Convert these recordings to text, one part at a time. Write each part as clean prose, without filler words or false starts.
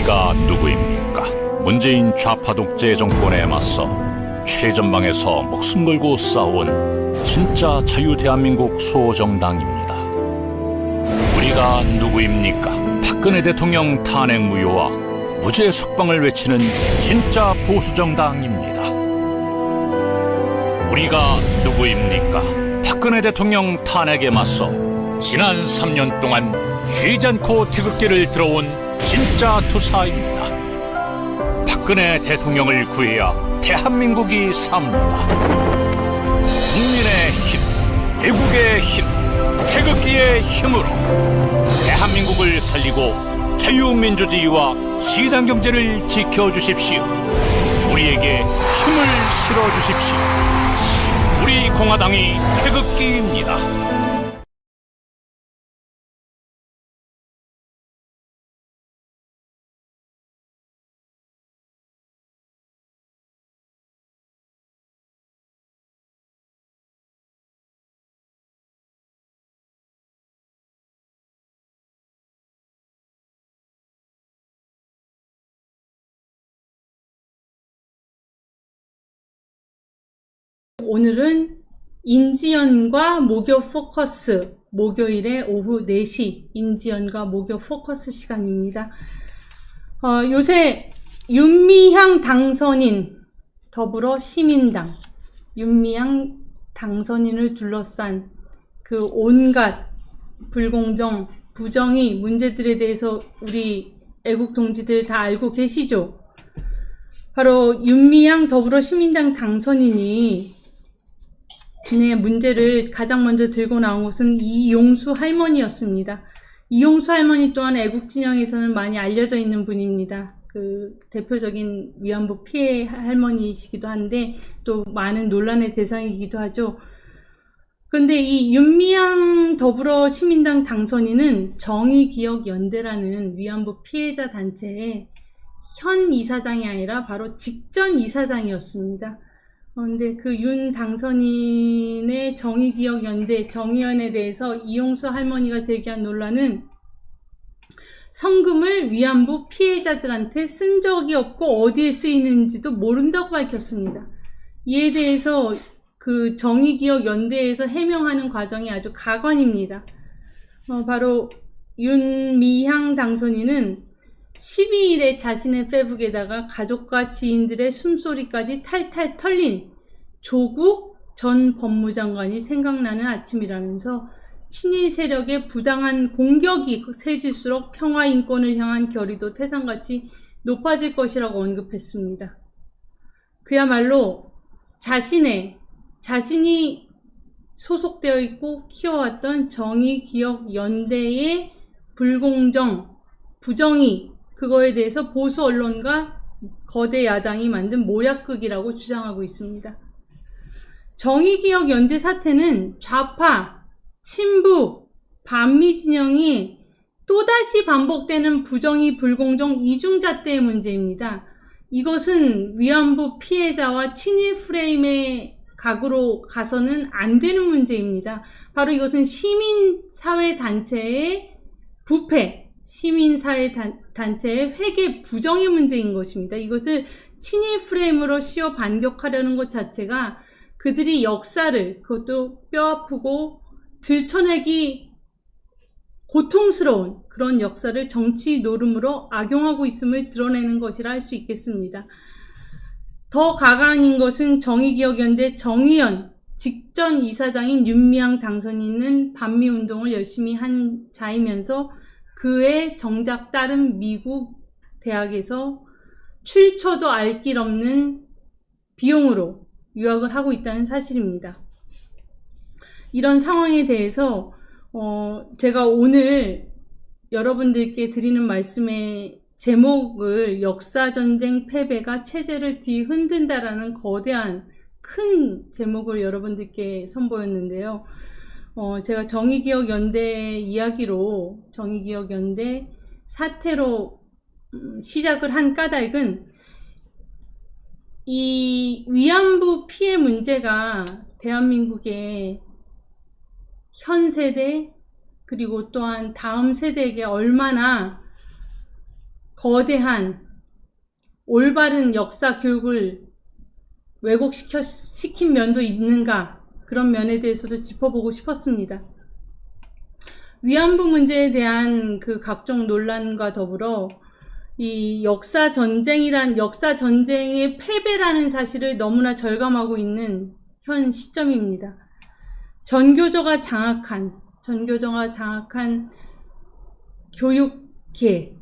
우리가 누구입니까? 문재인 좌파 독재 정권에 맞서 최전방에서 목숨 걸고 싸운 진짜 자유 대한민국 수호정당입니다. 우리가 누구입니까? 박근혜 대통령 탄핵 무효와 무죄 석방을 외치는 진짜 보수정당입니다. 우리가 누구입니까? 박근혜 대통령 탄핵에 맞서 지난 3년 동안 쉬지 않고 태극기를 들어온 진짜 투사입니다. 박근혜 대통령을 구해야 대한민국이 삽니다. 국민의 힘, 대국의 힘, 태극기의 힘으로 대한민국을 살리고 자유민주주의와 시장경제를 지켜주십시오. 우리에게 힘을 실어주십시오. 우리 공화당이 태극기입니다. 오늘은 인지연과 목요 포커스, 목요일에 오후 4시 인지연과 목요 포커스 시간입니다. 요새 윤미향 당선인, 더불어 시민당 윤미향 당선인을 둘러싼 그 온갖 불공정, 부정의 문제들에 대해서 우리 애국 동지들 다 알고 계시죠? 바로 윤미향 더불어시민당 당선인이 문제를 가장 먼저 들고 나온 것은 이용수 할머니였습니다. 이용수 할머니 또한 애국 진영에서는 많이 알려져 있는 분입니다. 그 대표적인 위안부 피해 할머니이시기도 한데 또 많은 논란의 대상이기도 하죠. 그런데 이 윤미향 더불어시민당 당선인은 정의기억연대라는 위안부 피해자 단체의 현 이사장이 아니라 바로 직전 이사장이었습니다. 그런데 그 윤 당선인의 정의기억연대, 정의연에 대해서 이용수 할머니가 제기한 논란은 성금을 위안부 피해자들한테 쓴 적이 없고 어디에 쓰이는지도 모른다고 밝혔습니다. 이에 대해서 그 정의기억연대에서 해명하는 과정이 아주 가관입니다. 바로 윤미향 당선인은 12일에 자신의 페북에다가 가족과 지인들의 숨소리까지 탈탈 털린 조국 전 법무장관이 생각나는 아침이라면서 친일 세력의 부당한 공격이 세질수록 평화 인권을 향한 결의도 태산같이 높아질 것이라고 언급했습니다. 그야말로 자신이 소속되어 있고 키워왔던 정의기억연대의 불공정, 부정의, 그거에 대해서 보수 언론과 거대 야당이 만든 모략극이라고 주장하고 있습니다. 정의기억연대 사태는 좌파, 친부, 반미 진영이 또다시 반복되는 부정의, 불공정, 이중잣대의 문제입니다. 이것은 위안부 피해자와 친일 프레임의 각으로 가서는 안 되는 문제입니다. 바로 이것은 시민사회단체의 부패, 시민사회단체의 회계 부정의 문제인 것입니다. 이것을 친일 프레임으로 씌워 반격하려는 것 자체가 그들이 역사를, 그것도 뼈아프고 들춰내기 고통스러운 그런 역사를 정치 노름으로 악용하고 있음을 드러내는 것이라 할 수 있겠습니다. 더 가관인 것은 정의기억연대 정의연 직전 이사장인 윤미향 당선인은 반미운동을 열심히 한 자이면서 그의 정작 다른 미국 대학에서 출처도 알 길 없는 비용으로 유학을 하고 있다는 사실입니다. 이런 상황에 대해서 제가 오늘 여러분들께 드리는 말씀의 제목을 역사전쟁 패배가 체제를 뒤흔든다라는 거대한 큰 제목을 여러분들께 선보였는데요. 제가 정의기억연대 이야기로, 정의기억연대 사태로 시작을 한 까닭은 이 위안부 피해 문제가 대한민국의 현 세대 그리고 또한 다음 세대에게 얼마나 거대한 올바른 역사 교육을 왜곡시킨 면도 있는가, 그런 면에 대해서도 짚어보고 싶었습니다. 위안부 문제에 대한 그 각종 논란과 더불어 이 역사 전쟁의 패배라는 사실을 너무나 절감하고 있는 현 시점입니다. 전교조가 장악한 교육계,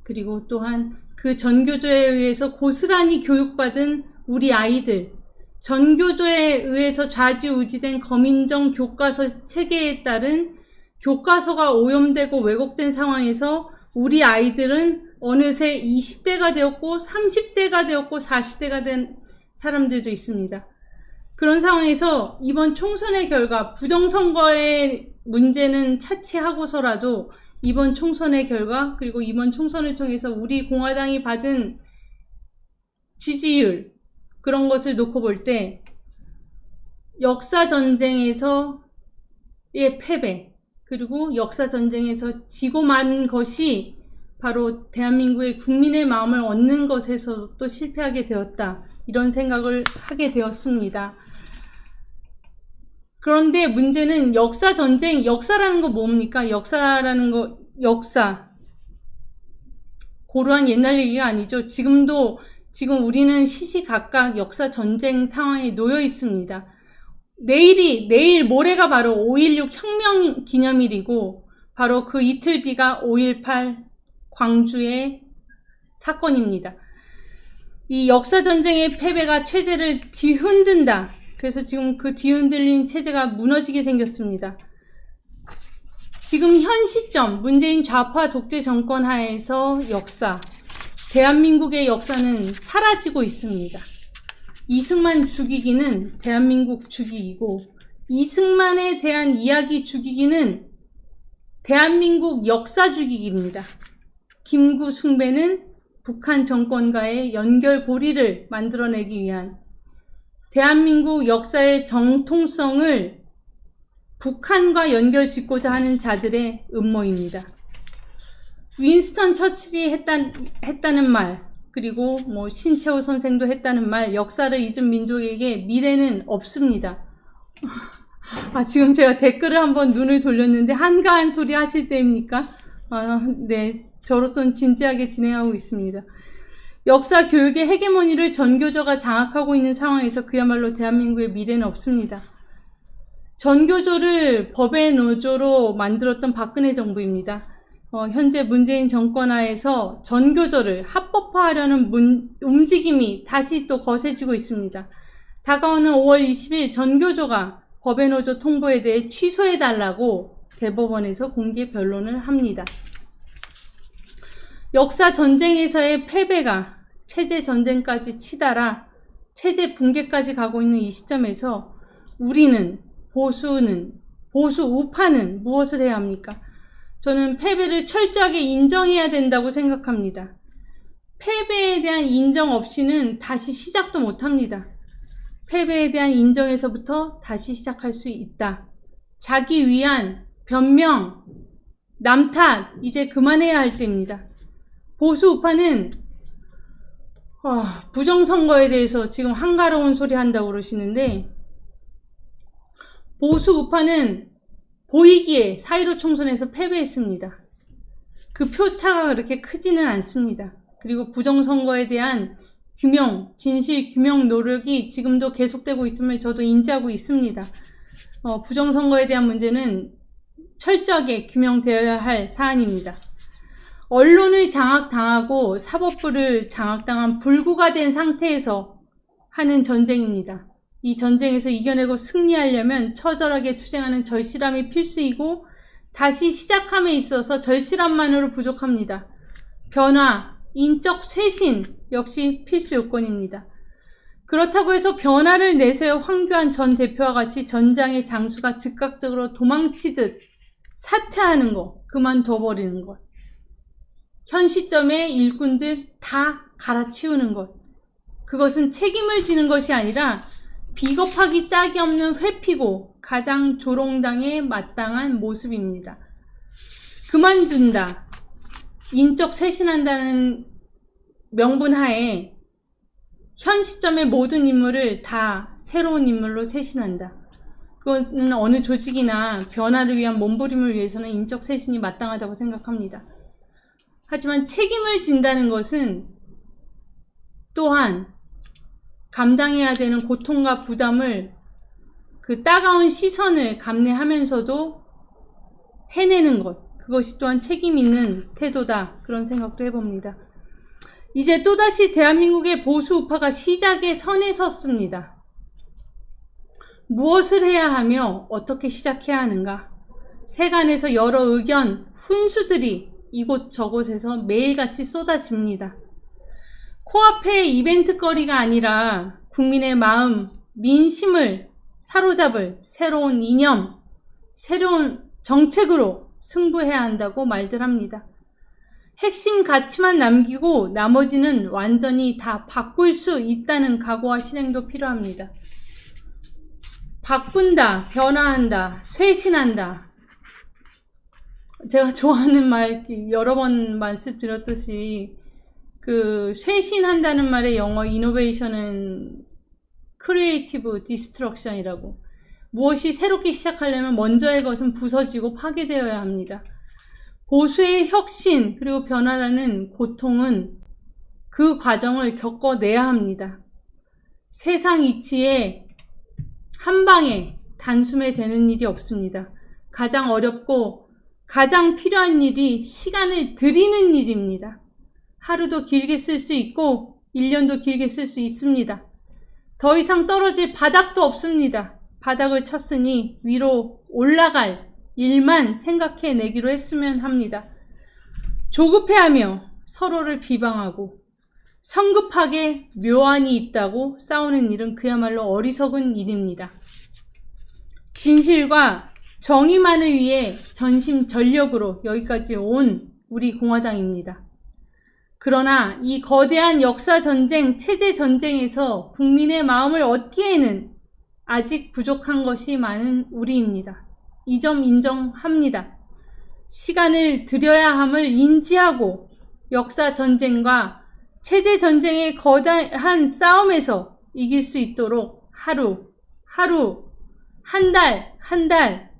그리고 또한 그 전교조에 의해서 고스란히 교육받은 우리 아이들, 전교조에 의해서 좌지우지된 거민정 교과서 체계에 따른 교과서가 오염되고 왜곡된 상황에서 우리 아이들은 어느새 20대가 되었고 30대가 되었고 40대가 된 사람들도 있습니다. 그런 상황에서 이번 총선의 결과, 부정선거의 문제는 차치하고서라도 이번 총선의 결과, 그리고 이번 총선을 통해서 우리 공화당이 받은 지지율, 그런 것을 놓고 볼 때 역사전쟁에서의 패배, 그리고 역사전쟁에서 지고 만 것이 바로 대한민국의 국민의 마음을 얻는 것에서 또 실패하게 되었다, 이런 생각을 하게 되었습니다. 그런데 문제는 역사전쟁, 역사라는 거 뭡니까? 역사. 고루한 옛날 얘기가 아니죠. 지금 우리는 시시각각 역사전쟁 상황에 놓여 있습니다. 내일, 모레가 바로 5.16 혁명 기념일이고, 바로 그 이틀 뒤가 5.18 광주의 사건입니다. 이 역사전쟁의 패배가 체제를 뒤흔든다. 그래서 지금 그 뒤흔들린 체제가 무너지게 생겼습니다. 지금 현 시점, 문재인 좌파 독재 정권 하에서 대한민국의 역사는 사라지고 있습니다. 이승만 죽이기는 대한민국 죽이기고, 이승만에 대한 이야기 죽이기는 대한민국 역사 죽이기입니다. 김구 숭배는 북한 정권과의 연결고리를 만들어내기 위한 대한민국 역사의 정통성을 북한과 연결짓고자 하는 자들의 음모입니다. 윈스턴 처칠이 했다는 말, 그리고 신채호 선생도 했다는 말, 역사를 잊은 민족에게 미래는 없습니다. 지금 제가 댓글을 한번 눈을 돌렸는데 한가한 소리 하실 때입니까? 네, 저로서는 진지하게 진행하고 있습니다. 역사 교육의 헤게모니를 전교조가 장악하고 있는 상황에서 그야말로 대한민국의 미래는 없습니다. 전교조를 법의 노조로 만들었던 박근혜 정부입니다. 현재 문재인 정권 하에서 전교조를 합법화하려는 움직임이 다시 또 거세지고 있습니다. 다가오는 5월 20일 전교조가 법의 노조 통보에 대해 취소해달라고 대법원에서 공개 변론을 합니다. 역사 전쟁에서의 패배가 체제 전쟁까지 치달아 체제 붕괴까지 가고 있는 이 시점에서 우리는, 우파는 무엇을 해야 합니까? 저는 패배를 철저하게 인정해야 된다고 생각합니다. 패배에 대한 인정 없이는 다시 시작도 못합니다. 패배에 대한 인정에서부터 다시 시작할 수 있다. 자기 위안, 변명, 남 탓, 이제 그만해야 할 때입니다. 보수 우파는 부정선거에 대해서 지금 한가로운 소리 한다고 그러시는데, 보수 우파는 보이기에 4.15 총선에서 패배했습니다. 그 표차가 그렇게 크지는 않습니다. 그리고 부정선거에 대한 규명, 진실 규명 노력이 지금도 계속되고 있음을 저도 인지하고 있습니다. 부정선거에 대한 문제는 철저하게 규명되어야 할 사안입니다. 언론을 장악당하고 사법부를 장악당한 불구가 된 상태에서 하는 전쟁입니다. 이 전쟁에서 이겨내고 승리하려면 처절하게 투쟁하는 절실함이 필수이고, 다시 시작함에 있어서 절실함만으로 부족합니다. 변화, 인적 쇄신 역시 필수 요건입니다. 그렇다고 해서 변화를 내세워 황교안 전 대표와 같이 전장의 장수가 즉각적으로 도망치듯 사퇴하는 것, 그만둬버리는 것, 현 시점에 일꾼들 다 갈아치우는 것, 그것은 책임을 지는 것이 아니라 비겁하기 짝이 없는 회피고 가장 조롱당에 마땅한 모습입니다. 그만둔다. 인적 쇄신한다는 명분 하에 현 시점의 모든 인물을 다 새로운 인물로 쇄신한다. 그거는 어느 조직이나 변화를 위한 몸부림을 위해서는 인적 쇄신이 마땅하다고 생각합니다. 하지만 책임을 진다는 것은 또한 감당해야 되는 고통과 부담을, 그 따가운 시선을 감내하면서도 해내는 것, 그것이 또한 책임 있는 태도다, 그런 생각도 해봅니다. 이제 또다시 대한민국의 보수 우파가 시작의 선에 섰습니다. 무엇을 해야 하며 어떻게 시작해야 하는가? 세간에서 여러 의견, 훈수들이 이곳저곳에서 매일같이 쏟아집니다. 코앞의 이벤트거리가 아니라 국민의 마음, 민심을 사로잡을 새로운 이념, 새로운 정책으로 승부해야 한다고 말들 합니다. 핵심 가치만 남기고 나머지는 완전히 다 바꿀 수 있다는 각오와 실행도 필요합니다. 바꾼다, 변화한다, 쇄신한다. 제가 좋아하는 말 여러 번 말씀드렸듯이 그 쇄신한다는 말의 영어 이노베이션은 크리에이티브 디스트럭션이라고. 무엇이 새롭게 시작하려면 먼저의 것은 부서지고 파괴되어야 합니다. 보수의 혁신 그리고 변화라는 고통은 그 과정을 겪어내야 합니다. 세상 이치에 한 방에 단숨에 되는 일이 없습니다. 가장 어렵고 가장 필요한 일이 시간을 들이는 일입니다. 하루도 길게 쓸 수 있고 1년도 길게 쓸 수 있습니다. 더 이상 떨어질 바닥도 없습니다. 바닥을 쳤으니 위로 올라갈 일만 생각해내기로 했으면 합니다. 조급해하며 서로를 비방하고 성급하게 묘안이 있다고 싸우는 일은 그야말로 어리석은 일입니다. 진실과 정의만을 위해 전심전력으로 여기까지 온 우리 공화당입니다. 그러나 이 거대한 역사전쟁, 체제전쟁에서 국민의 마음을 얻기에는 아직 부족한 것이 많은 우리입니다. 이 점 인정합니다. 시간을 들여야 함을 인지하고 역사전쟁과 체제전쟁의 거대한 싸움에서 이길 수 있도록 하루, 한 달,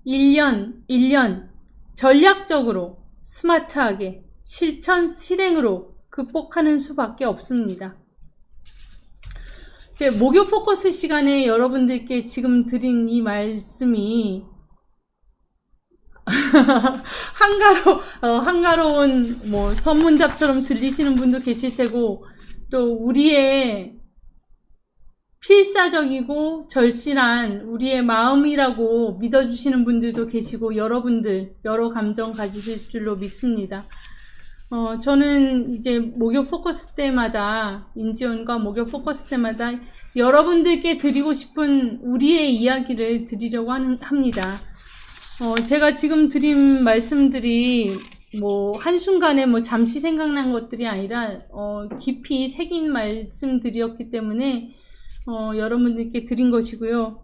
1년 전략적으로 스마트하게 실천, 실행으로 극복하는 수밖에 없습니다. 제 목요 포커스 시간에 여러분들께 지금 드린 이 말씀이 한가로운 선문답처럼 들리시는 분도 계실 테고, 또 우리의 필사적이고 절실한 우리의 마음이라고 믿어주시는 분들도 계시고, 여러분들 여러 감정 가지실 줄로 믿습니다. 저는 이제 목요 포커스 때마다, 인지원과 목요 포커스 때마다 여러분들께 드리고 싶은 우리의 이야기를 드리려고 합니다. 제가 지금 드린 말씀들이 한순간에 잠시 생각난 것들이 아니라, 깊이 새긴 말씀들이었기 때문에, 여러분들께 드린 것이고요.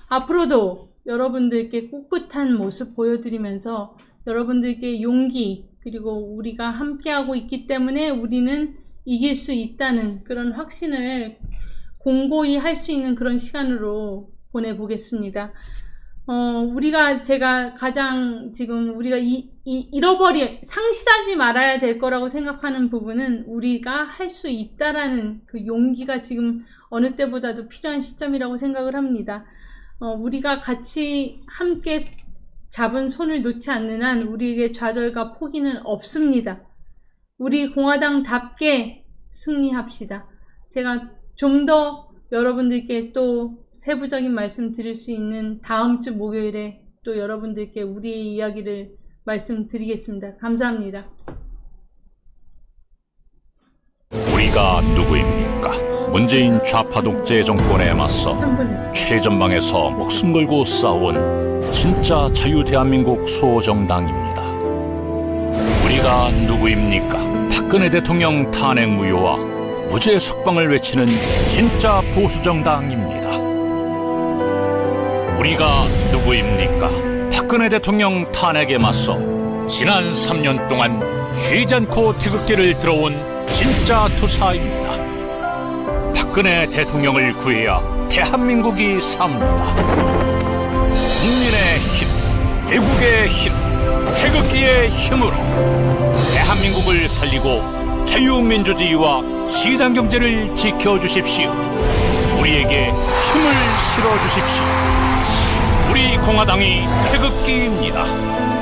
앞으로도 여러분들께 꿋꿋한 모습 보여드리면서 여러분들께 용기, 그리고 우리가 함께하고 있기 때문에 우리는 이길 수 있다는 그런 확신을 공고히 할 수 있는 그런 시간으로 보내보겠습니다. 제가 가장 지금 우리가 상실하지 말아야 될 거라고 생각하는 부분은 우리가 할 수 있다라는 그 용기가 지금 어느 때보다도 필요한 시점이라고 생각을 합니다. 우리가 같이 함께 잡은 손을 놓지 않는 한 우리에게 좌절과 포기는 없습니다. 우리 공화당답게 승리합시다. 제가 좀 더 여러분들께 또 세부적인 말씀 드릴 수 있는 다음 주 목요일에 또 여러분들께 우리의 이야기를 말씀드리겠습니다. 감사합니다. 우리가 누구입니까? 문재인 좌파 독재 정권에 맞서 최전방에서 목숨 걸고 싸운 진짜 자유 대한민국 수호정당입니다. 우리가 누구입니까? 박근혜 대통령 탄핵 무효와 무죄 석방을 외치는 진짜 보수정당입니다. 우리가 누구입니까? 박근혜 대통령 탄핵에 맞서 지난 3년 동안 쉬지 않고 태극기를 들어온 진짜 투사입니다. 박근혜 대통령을 구해야 대한민국이 삽니다. 국민의 힘, 애국의 힘, 태극기의 힘으로 대한민국을 살리고 자유민주주의와 시장경제를 지켜주십시오. 우리에게 힘을 실어주십시오. 우리 공화당이 태극기입니다.